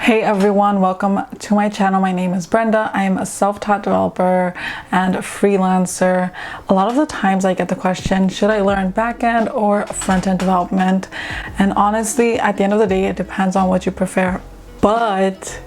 Hey everyone, welcome to my channel. My name is Brenda. I am a self-taught developer and a freelancer. A lot of the times I get the question, should I learn backend or front-end development? And honestly, at the end of the day, it depends on what you prefer. But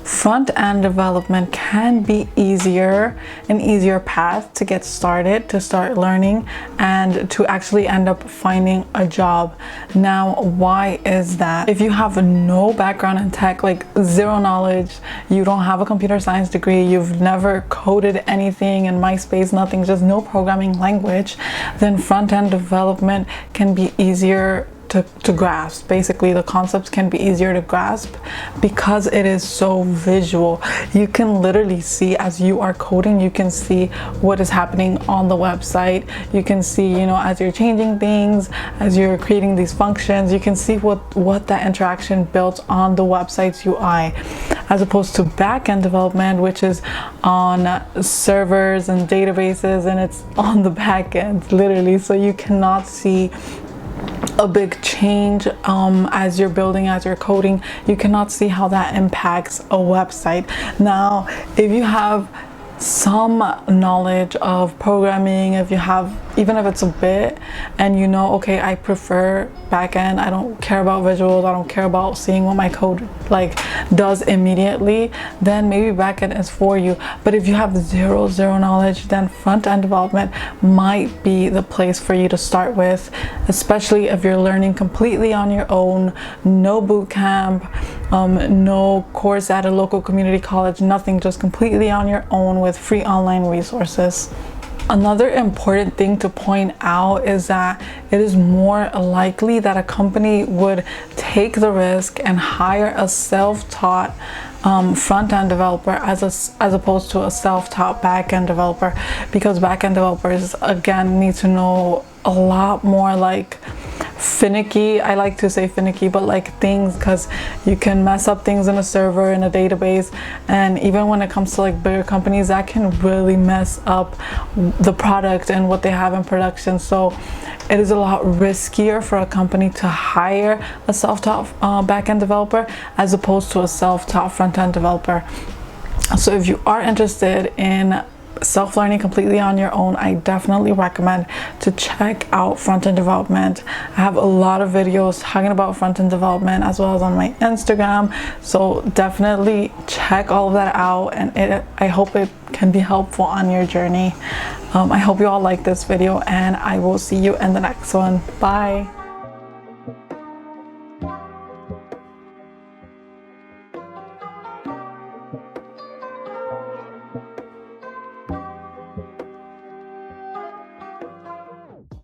front-end development can be an easier path to get started, to start learning, and to actually end up finding a job. Now, why is that? If you have no background in tech, like zero knowledge, you don't have a computer science degree, you've never coded anything in MySpace, nothing, just no programming language, then front-end development can be easier to grasp. Basically, the concepts can be easier to grasp because it is so visual. You can literally see, as you are coding, you can see what is happening on the website. You can see, as you're changing things, as you're creating these functions, you can see what that interaction builds on the website's UI, as opposed to back-end development, which is on servers and databases, and it's on the back end, literally. So you cannot see a big change as you're building, as you're coding. You cannot see how that impacts a website. Now, if you have some knowledge of programming, if you have, even if it's a bit, and okay, I prefer backend, I don't care about visuals, I don't care about seeing what my code does immediately, then maybe backend is for you. But if you have zero knowledge, then front-end development might be the place for you to start with, especially if you're learning completely on your own, no boot camp, no course at a local community college, nothing, just completely on your own with free online resources. Another important thing to point out is that it is more likely that a company would take the risk and hire a self-taught front-end developer as opposed to a self-taught back-end developer, because back-end developers, again, need to know a lot more finicky, I like to say finicky, but things, because you can mess up things in a server, in a database, and even when it comes to bigger companies, that can really mess up the product and what they have in production. So it is a lot riskier for a company to hire a self-taught back-end developer as opposed to a self-taught front-end developer. So if you are interested in self-learning completely on your own, I definitely recommend to check out front-end development. I have a lot of videos talking about front-end development as well as on my Instagram, so definitely check all of that out, and I hope it can be helpful on your journey. I hope you all like this video, and I will see you in the next one. Bye.